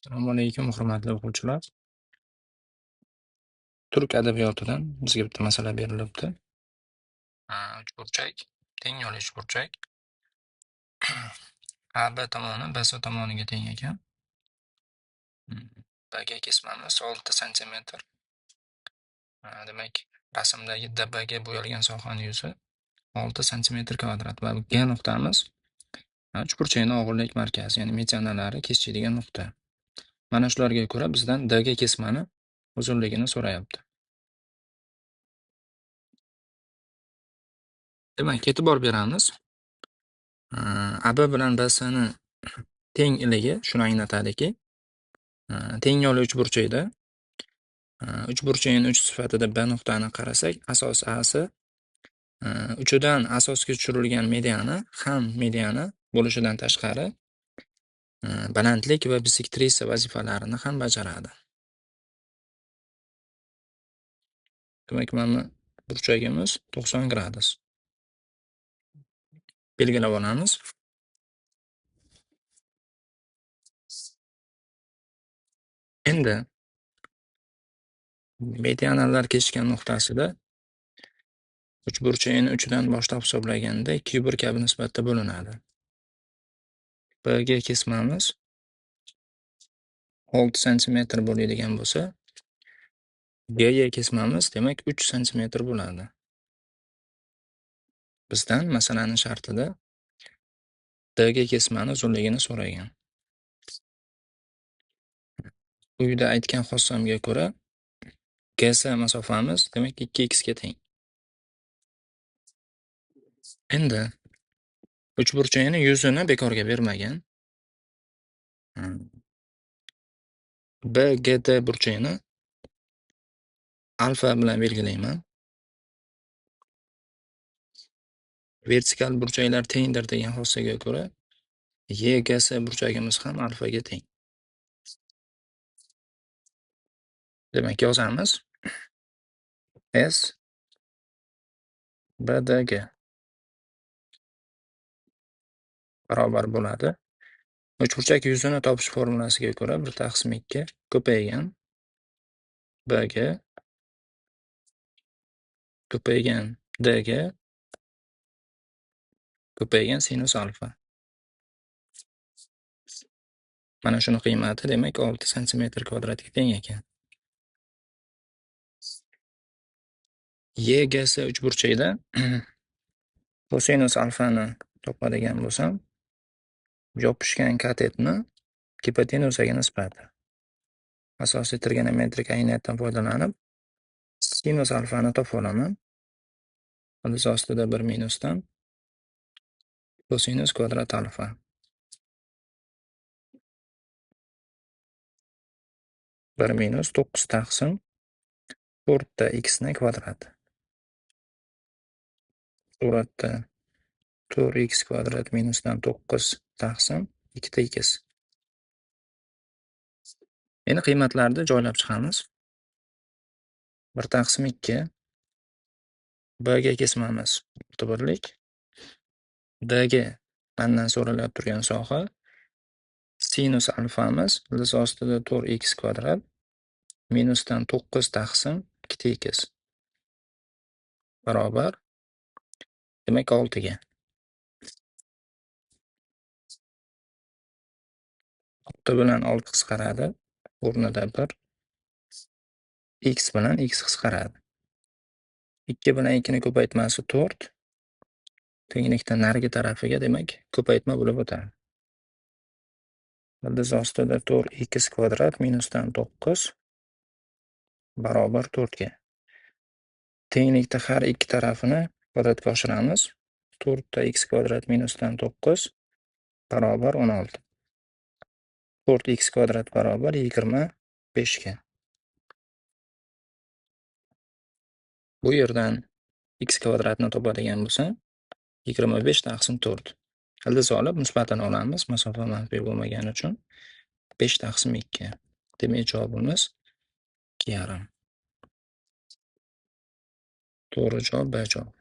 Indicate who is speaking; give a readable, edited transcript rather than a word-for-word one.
Speaker 1: Assalomu alaykum, hurmatli o'quvchilar. Turk adabiyotidan bizga bitta masala berilibdi. Uchburchak, teng yo'l uchburchak. AB tomoni BC tomoniga teng ekan. BG kesmamiz 6 santimetr. Demak, rasmdagi DBga bo'yalgan sohaning yuzi 6 santimetr kvadrat va G nuqtamiz uchburchakning og'irlik markazi, ya'ni medianalari kesishadigan nuqta. Mana shularga ko'ra bizdan DG kesmani uzunligini so'rayapti. Demak, e'tibor beramiz. AB bilan BCni tengligi shuni anglatadiki, teng yo'l uchburchakda uchburchakning uch sifatida B nuqtani qarasak, asos A'si uchidan asosga tushirilgan mediani ham mediani bo'lishidan tashqari balandlik va bisektrisa vazifalarini ham bajaradi. Demak, mana burchagimiz 90 gradus. Belgilab olamiz. Endi medianalar kesishgan nuqtasida uchburchakning uchidan boshlab hisoblaganda 2/1 kabi nisbatda bo'linadi. BG kesmamiz 6 santimetr bo'ladigan bo'lsa, GY kesmamiz demak 3 santimetr bo'ladi. Bizdan masalaning shartida DG kesmani uzunligini so'ragan. Quyida aytgan xossamga ko'ra GS masofamiz demak 2x ga teng. Endi uchburchakning yuzini bekorga bermagan. BGD burchagini alfa bilan belgilayman. Vertikal burchaklar tengdir degan xossaga ko'ra YGS burchagimiz ham alfaga teng. Demak, yozamiz. S BDG barobar bo'ladi. Uchburchak yuzini topish formulasiga ko'ra 1/2 ko'paygan BG ko'paygan DG ko'paygan sinus alfa. Mana shuni qiymati demak 6 santimetr kvadratga teng ekan. YGS uchburchakda kosinus alfani topadigan bo'lsam, yopishgan katetni gipotenuzaga nisbati. Asosiy trigonometrik ayniyatdan foydalanib sinus alfani topib olaman. Ildiz ostida 1 minusdan kosinus kvadrat alfa. 1 minus 9 taqsim 4 ta x ni kvadrat. Suratda 4x kvadrat minusdan 9 taqsim 2 ta x. Endi qiymatlarni joylab chiqamiz. 1/2 BG kesmamiz 1/lik. DG mandan so'ralib turgan soha. Sinus alfamiz ildiz ostida 4x kvadrat minusdan 9 taqsim 2 ta x barobar demak 6 ga. 6 bilan 6 qisqaradi. O'rnida 1 x bilan x qisqaradi. 2 bilan 2 ni ko'paytmasi 4. Tenglikdan narigi tarafiga demak ko'paytma bo'lib o'tadi. Ildiz ostida 4x kvadrat minusdan 9 barobar 4 ga. Tenglikda har ikki tarafini kvadratga oshiramiz. 4 ta x kvadrat minusdan 9 barobar 16. 4x kvadrat barobar 25 ga. Bu yerdan x kvadratni topadigan bo'lsam 25 taqsim 4. Ildiz olib nisbatini olamiz. Masofa manfiy bo'lmagani uchun 5 taqsim 2. Demak, javobimiz 2,5. To'g'ri javob B javob.